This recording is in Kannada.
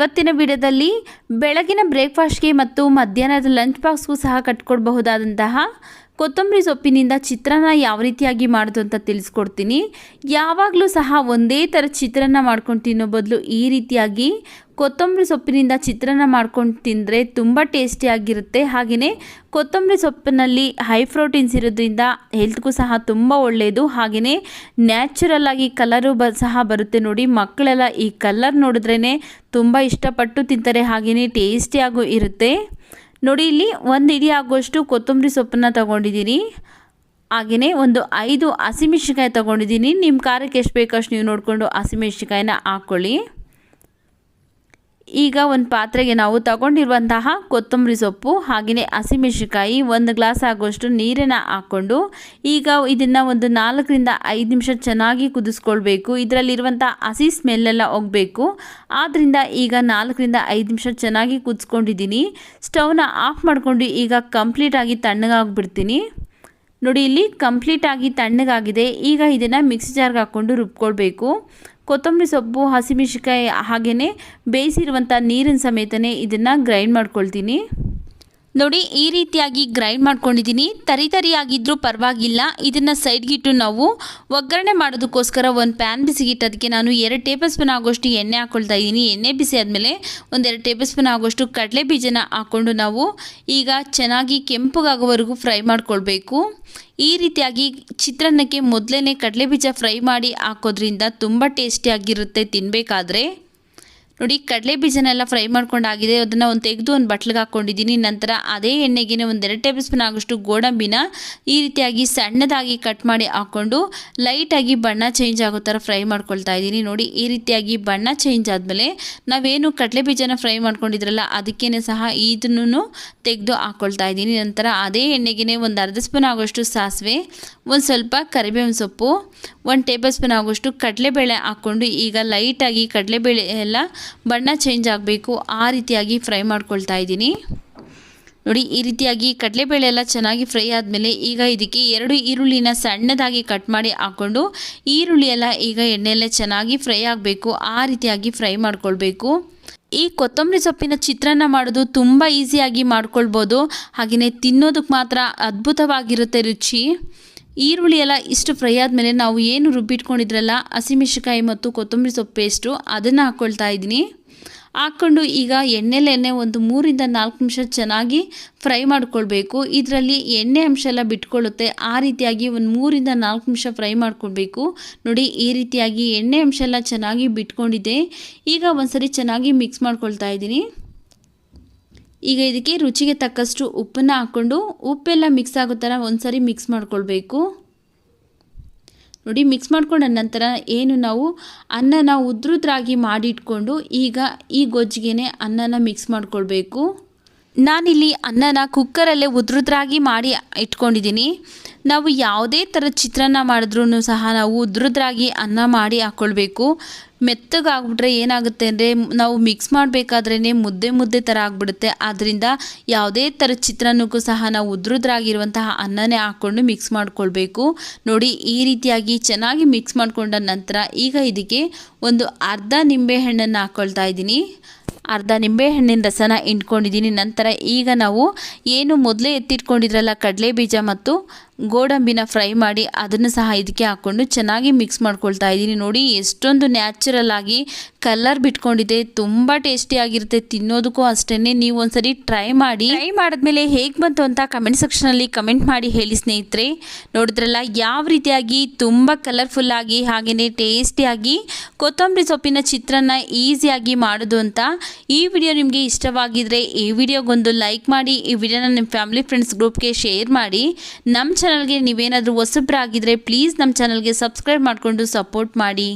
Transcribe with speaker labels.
Speaker 1: ಇವತ್ತಿನ ವಿಡಿಯೋದಲ್ಲಿ ಬೆಳಗಿನ ಬ್ರೇಕ್ಫಾಸ್ಟ್ಗೆ ಮತ್ತು ಮಧ್ಯಾಹ್ನದ ಲಂಚ್ ಬಾಕ್ಸ್ಗೂ ಸಹ ಕಟ್ಕೊಡಬಹುದಾದಂತಹ ಕೊತ್ತಂಬರಿ ಸೊಪ್ಪಿನಿಂದ ಚಿತ್ರಾನ್ನ ಯಾವ ರೀತಿಯಾಗಿ ಮಾಡೋದು ಅಂತ ತಿಳಿಸ್ಕೊಡ್ತೀನಿ. ಯಾವಾಗಲೂ ಸಹ ಒಂದೇ ಥರ ಚಿತ್ರಾನ್ನ ಮಾಡ್ಕೊಂಡು ತಿನ್ನೋ ಬದಲು ಈ ರೀತಿಯಾಗಿ ಕೊತ್ತಂಬರಿ ಸೊಪ್ಪಿನಿಂದ ಚಿತ್ರಾನ್ನ ಮಾಡ್ಕೊಂಡು ತಿಂದರೆ ತುಂಬ ಟೇಸ್ಟಿಯಾಗಿರುತ್ತೆ. ಹಾಗೆಯೇ ಕೊತ್ತಂಬರಿ ಸೊಪ್ಪಿನಲ್ಲಿ ಹೈ ಪ್ರೋಟೀನ್ಸ್ ಇರೋದ್ರಿಂದ ಹೆಲ್ತ್ಗೂ ಸಹ ತುಂಬ ಒಳ್ಳೆಯದು. ಹಾಗೆಯೇ ನ್ಯಾಚುರಲ್ ಆಗಿ ಕಲರು ಸಹ ಬರುತ್ತೆ ನೋಡಿ. ಮಕ್ಕಳೆಲ್ಲ ಈ ಕಲರ್ ನೋಡಿದ್ರೇ ತುಂಬ ಇಷ್ಟಪಟ್ಟು ತಿಂತಾರೆ. ಹಾಗೆಯೇ ಟೇಸ್ಟಿಯಾಗೂ ಇರುತ್ತೆ ನೋಡಿ. ಇಲ್ಲಿ 1 ಹಿಡಿ ಆಗುವಷ್ಟು ಕೊತ್ತಂಬರಿ ಸೊಪ್ಪನ್ನು ತಗೊಂಡಿದ್ದೀನಿ. ಹಾಗೆಯೇ ಒಂದು 5 ಹಸಿಮೆಣಸಿನಕಾಯಿ ತೊಗೊಂಡಿದ್ದೀನಿ. ನಿಮ್ಮ ಖಾರಕ್ಕೆ ಎಷ್ಟು ಬೇಕಷ್ಟು ನೀವು ನೋಡಿಕೊಂಡು ಹಸಿಮೆಣಸಿನಕಾಯಿನ ಹಾಕ್ಕೊಳ್ಳಿ. ಈಗ ಒಂದು ಪಾತ್ರೆಗೆ ನಾವು ತಗೊಂಡಿರುವಂತಹ ಕೊತ್ತಂಬರಿ ಸೊಪ್ಪು ಹಾಗೆಯೇ ಹಸಿಮೆಣಸಿನಕಾಯಿ 1 ಗ್ಲಾಸ್ ಆಗುವಷ್ಟು ನೀರನ್ನು ಹಾಕ್ಕೊಂಡು ಈಗ ಇದನ್ನು ಒಂದು 4 ರಿಂದ 5 ನಿಮಿಷ ಚೆನ್ನಾಗಿ ಕುದಿಸ್ಕೊಳ್ಬೇಕು. ಇದರಲ್ಲಿರುವಂಥ ಹಸಿ ಸ್ಮೆಲ್ಲೆಲ್ಲ ಹೋಗಬೇಕು. ಆದ್ದರಿಂದ ಈಗ 4 ರಿಂದ 5 ನಿಮಿಷ ಚೆನ್ನಾಗಿ ಕುದಿಸ್ಕೊಂಡಿದ್ದೀನಿ. ಸ್ಟವ್ನ ಆಫ್ ಮಾಡಿಕೊಂಡು ಈಗ ಕಂಪ್ಲೀಟಾಗಿ ತಣ್ಣಗಾಗ್ಬಿಡ್ತೀನಿ. ನೋಡಿ, ಇಲ್ಲಿ ಕಂಪ್ಲೀಟಾಗಿ ತಣ್ಣಗಾಗಿದೆ. ಈಗ ಇದನ್ನು ಮಿಕ್ಸಿ ಜಾರ್ಗೆ ಹಾಕ್ಕೊಂಡು ರುಬ್ಕೊಳ್ಬೇಕು. ಕೊತ್ತಂಬರಿ ಸೊಪ್ಪು, ಹಸಿಮೆಣಸಿನಕಾಯಿ ಹಾಗೆಯೇ ಬೇಯಿಸಿರುವಂಥ ನೀರಿನ ಸಮೇತನೇ ಇದನ್ನು ಗ್ರೈಂಡ್ ಮಾಡ್ಕೊಳ್ತೀನಿ. ನೋಡಿ, ಈ ರೀತಿಯಾಗಿ ಗ್ರೈಂಡ್ ಮಾಡ್ಕೊಂಡಿದ್ದೀನಿ. ತರಿಯಾಗಿದ್ದರೂ ಪರವಾಗಿಲ್ಲ. ಇದನ್ನು ಸೈಡ್ಗಿಟ್ಟು ನಾವು ಒಗ್ಗರಣೆ ಮಾಡೋದಕ್ಕೋಸ್ಕರ ಒಂದು ಪ್ಯಾನ್ ಬಿಸಿಗಿಟ್ಟು ಅದಕ್ಕೆ ನಾನು 2 ಟೇಬಲ್ ಸ್ಪೂನ್ ಆಗೋಷ್ಟು ಎಣ್ಣೆ ಹಾಕ್ಕೊಳ್ತಾ ಇದ್ದೀನಿ. ಎಣ್ಣೆ ಬಿಸಿ ಆದಮೇಲೆ ಒಂದು 2 ಟೇಬಲ್ ಸ್ಪೂನ್ ಆಗೋಷ್ಟು ಕಡಲೆ ಬೀಜನ ಹಾಕ್ಕೊಂಡು ನಾವು ಈಗ ಚೆನ್ನಾಗಿ ಕೆಂಪಗಾಗೋವರೆಗೂ ಫ್ರೈ ಮಾಡ್ಕೊಳ್ಬೇಕು. ಈ ರೀತಿಯಾಗಿ ಚಿತ್ರಾನ್ನಕ್ಕೆ ಮೊದಲೇ ಕಡಲೆ ಬೀಜ ಫ್ರೈ ಮಾಡಿ ಹಾಕೋದ್ರಿಂದ ತುಂಬ ಟೇಸ್ಟಿಯಾಗಿರುತ್ತೆ ತಿನ್ನಬೇಕಾದ್ರೆ. ನೋಡಿ, ಕಡಲೆ ಬೀಜನೆಲ್ಲ ಫ್ರೈ ಮಾಡ್ಕೊಂಡಾಗಿದೆ. ಅದನ್ನು ತೆಗೆದು ಒಂದು ಬಟ್ಲಿಗೆ ಹಾಕ್ಕೊಂಡಿದ್ದೀನಿ. ನಂತರ ಅದೇ ಎಣ್ಣೆಗೆ ಒಂದು 2 ಟೇಬಲ್ ಸ್ಪೂನ್ ಆಗೋಷ್ಟು ಗೋಡಂಬಿನ ಈ ರೀತಿಯಾಗಿ ಸಣ್ಣದಾಗಿ ಕಟ್ ಮಾಡಿ ಹಾಕ್ಕೊಂಡು ಲೈಟಾಗಿ ಬಣ್ಣ ಚೇಂಜ್ ಆಗೋ ಥರ ಫ್ರೈ ಮಾಡ್ಕೊಳ್ತಾ ಇದ್ದೀನಿ. ನೋಡಿ, ಈ ರೀತಿಯಾಗಿ ಬಣ್ಣ ಚೇಂಜ್ ಆದಮೇಲೆ ನಾವೇನು ಕಡಲೆ ಬೀಜನ ಫ್ರೈ ಮಾಡ್ಕೊಂಡಿದ್ರಲ್ಲ ಅದಕ್ಕೇ ಸಹ ಇದನ್ನು ತೆಗೆದು ಹಾಕ್ಕೊಳ್ತಾ ಇದ್ದೀನಿ. ನಂತರ ಅದೇ ಎಣ್ಣೆಗೆ ಒಂದು ಅರ್ಧ ಸ್ಪೂನ್ ಆಗೋಷ್ಟು ಸಾಸಿವೆ, ಒಂದು ಸ್ವಲ್ಪ ಕರಿಬೇವಿನ ಸೊಪ್ಪು, 1 ಟೇಬಲ್ ಸ್ಪೂನ್ ಆಗೋಷ್ಟು ಕಡಲೆಬೇಳೆ ಹಾಕ್ಕೊಂಡು ಈಗ ಲೈಟಾಗಿ ಕಡಲೆಬೇಳೆ ಎಲ್ಲ ಬಣ್ಣ ಚೇಂಜ್ ಆಗಬೇಕು ಆ ರೀತಿಯಾಗಿ ಫ್ರೈ ಮಾಡ್ಕೊಳ್ತಾ ಇದ್ದೀನಿ. ನೋಡಿ, ಈ ರೀತಿಯಾಗಿ ಕಡಲೆಬೇಳೆ ಎಲ್ಲ ಚೆನ್ನಾಗಿ ಫ್ರೈ ಆದಮೇಲೆ ಈಗ ಇದಕ್ಕೆ 2 ಈರುಳ್ಳಿನ ಸಣ್ಣದಾಗಿ ಕಟ್ ಮಾಡಿ ಹಾಕ್ಕೊಂಡು ಈರುಳ್ಳಿ ಎಲ್ಲ ಈಗ ಎಣ್ಣೆಯಲ್ಲೇ ಚೆನ್ನಾಗಿ ಫ್ರೈ ಆಗಬೇಕು ಆ ರೀತಿಯಾಗಿ ಫ್ರೈ ಮಾಡ್ಕೊಳ್ಬೇಕು. ಈ ಕೊತ್ತಂಬರಿ ಸೊಪ್ಪಿನ ಚಿತ್ರಾನ್ನ ಮಾಡೋದು ತುಂಬ ಈಸಿಯಾಗಿ ಮಾಡ್ಕೊಳ್ಬೋದು. ಹಾಗೆಯೇ ತಿನ್ನೋದಕ್ಕೆ ಮಾತ್ರ ಅದ್ಭುತವಾಗಿರುತ್ತೆ ರುಚಿ. ಈರುಳ್ಳಿ ಎಲ್ಲ ಇಷ್ಟು ಫ್ರೈ ಆದಮೇಲೆ ನಾವು ಏನು ರುಬ್ಬಿಟ್ಕೊಂಡಿದ್ರಲ್ಲ ಹಸಿಮೆಣಸಿನಕಾಯಿ ಮತ್ತು ಕೊತ್ತಂಬರಿ ಸೊಪ್ಪು ಪೇಸ್ಟು ಅದನ್ನು ಹಾಕ್ಕೊಳ್ತಾ ಇದ್ದೀನಿ. ಹಾಕ್ಕೊಂಡು ಈಗ ಎಣ್ಣೆಲೆಣ್ಣೆ ಒಂದು 3 ರಿಂದ 4 ನಿಮಿಷ ಚೆನ್ನಾಗಿ ಫ್ರೈ ಮಾಡ್ಕೊಳ್ಬೇಕು. ಇದರಲ್ಲಿ ಎಣ್ಣೆ ಅಂಶ ಎಲ್ಲ ಬಿಟ್ಕೊಳ್ಳುತ್ತೆ. ಆ ರೀತಿಯಾಗಿ ಒಂದು 3 ರಿಂದ 4 ನಿಮಿಷ ಫ್ರೈ ಮಾಡ್ಕೊಳ್ಬೇಕು. ನೋಡಿ, ಈ ರೀತಿಯಾಗಿ ಎಣ್ಣೆ ಅಂಶ ಎಲ್ಲ ಚೆನ್ನಾಗಿ ಬಿಟ್ಕೊಂಡಿದೆ. ಈಗ ಒಂದ್ಸರಿ ಚೆನ್ನಾಗಿ ಮಿಕ್ಸ್ ಮಾಡ್ಕೊಳ್ತಾ ಇದ್ದೀನಿ. ಈಗ ಇದಕ್ಕೆ ರುಚಿಗೆ ತಕ್ಕಷ್ಟು ಉಪ್ಪನ್ನು ಹಾಕ್ಕೊಂಡು ಉಪ್ಪೆಲ್ಲ ಮಿಕ್ಸ್ ಆಗೋ ಥರ ಒಂದ್ಸರಿ ಮಿಕ್ಸ್ ಮಾಡ್ಕೊಳ್ಬೇಕು. ನೋಡಿ, ಮಿಕ್ಸ್ ಮಾಡ್ಕೊಂಡ ನಂತರ ಏನು ನಾವು ಅನ್ನನ ಉದ್ರುದ್ರಾಗಿ ಮಾಡಿಟ್ಕೊಂಡು ಈಗ ಈ ಗೊಜ್ಜಿಗೆ ಅನ್ನನ ಮಿಕ್ಸ್ ಮಾಡ್ಕೊಳ್ಬೇಕು. ನಾನಿಲ್ಲಿ ಅನ್ನನ ಕುಕ್ಕರಲ್ಲೇ ಉದ್ರುದ್ರಾಗಿ ಮಾಡಿ ಇಟ್ಕೊಂಡಿದ್ದೀನಿ. ನಾವು ಯಾವುದೇ ಥರದ ಚಿತ್ರಾನ್ನ ಮಾಡಿದ್ರೂ ಸಹ ನಾವು ಉದ್ರುದ್ರಾಗಿ ಅನ್ನ ಮಾಡಿ ಹಾಕ್ಕೊಳ್ಬೇಕು. ಮೆತ್ತಗಾಗ್ಬಿಟ್ರೆ ಏನಾಗುತ್ತೆ ಅಂದರೆ ನಾವು ಮಿಕ್ಸ್ ಮಾಡಬೇಕಾದ್ರೇ ಮುದ್ದೆ ಥರ ಆಗಿಬಿಡುತ್ತೆ. ಆದ್ದರಿಂದ ಯಾವುದೇ ಥರದ ಚಿತ್ರಾನ್ನಕ್ಕೂ ಸಹ ನಾವು ಉದ್ರುದ್ರಾಗಿರುವಂತಹ ಅನ್ನನೇ ಹಾಕ್ಕೊಂಡು ಮಿಕ್ಸ್ ಮಾಡ್ಕೊಳ್ಬೇಕು. ನೋಡಿ, ಈ ರೀತಿಯಾಗಿ ಚೆನ್ನಾಗಿ ಮಿಕ್ಸ್ ಮಾಡಿಕೊಂಡ ನಂತರ ಈಗ ಇದಕ್ಕೆ ಒಂದು ಅರ್ಧ ನಿಂಬೆಹಣ್ಣನ್ನು ಹಾಕ್ಕೊಳ್ತಾ ಇದ್ದೀನಿ. ಅರ್ಧ ನಿಂಬೆಹಣ್ಣಿನ ರಸನ ಹಿಂಡ್ಕೊಂಡಿದ್ದೀನಿ. ನಂತರ ಈಗ ನಾವು ಏನು ಮೊದಲೇ ಎತ್ತಿಟ್ಕೊಂಡಿದ್ರಲ್ಲ ಕಡಲೆ ಬೀಜ ಮತ್ತು ಗೋಡಂಬಿನ ಫ್ರೈ ಮಾಡಿ ಅದನ್ನು ಸಹ ಇದಕ್ಕೆ ಹಾಕ್ಕೊಂಡು ಚೆನ್ನಾಗಿ ಮಿಕ್ಸ್ ಮಾಡ್ಕೊಳ್ತಾ ಇದ್ದೀನಿ. ನೋಡಿ, ಎಷ್ಟೊಂದು ನ್ಯಾಚುರಲ್ ಆಗಿ ಕಲರ್ ಬಿಟ್ಕೊಂಡಿದೆ. ತುಂಬ ಟೇಸ್ಟಿಯಾಗಿರುತ್ತೆ. ತಿನ್ನೋದಕ್ಕೂ ಅಷ್ಟೇ. ನೀವು ಒಂದ್ಸರಿ ಟ್ರೈ ಮಾಡಿದ್ಮೇಲೆ ಹೇಗೆ ಬಂತು ಅಂತ ಕಮೆಂಟ್ ಸೆಕ್ಷನಲ್ಲಿ ಕಮೆಂಟ್ ಮಾಡಿ ಹೇಳಿ ಸ್ನೇಹಿತರೆ. ನೋಡಿದ್ರಲ್ಲ ಯಾವ ರೀತಿಯಾಗಿ ತುಂಬ ಕಲರ್ಫುಲ್ಲಾಗಿ ಹಾಗೆಯೇ ಟೇಸ್ಟಿಯಾಗಿ ಕೊತ್ತಂಬರಿ ಸೊಪ್ಪಿನ ಚಿತ್ರಾನ್ನ ಈಸಿಯಾಗಿ ಮಾಡೋದು ಅಂತ. ಈ ವಿಡಿಯೋ ನಿಮಗೆ ಇಷ್ಟವಾಗಿದ್ದರೆ ಈ ವಿಡಿಯೋಗೊಂದು ಲೈಕ್ ಮಾಡಿ, ಈ ವಿಡಿಯೋನ ನಿಮ್ಮ ಫ್ಯಾಮಿಲಿ ಫ್ರೆಂಡ್ಸ್ ಗ್ರೂಪ್ಗೆ ಶೇರ್ ಮಾಡಿ. ನಮ್ಮ ಚಾನಲ್ಗೆ ನೀವೇನಾದರೂ ಹೊಸಬ್ರಾಗಿದ್ದರೆ ಪ್ಲೀಸ್ ನಮ್ಮ ಚಾನಲ್ಗೆ ಸಬ್ಸ್ಕ್ರೈಬ್ ಮಾಡಿಕೊಂಡು ಸಪೋರ್ಟ್ ಮಾಡಿ.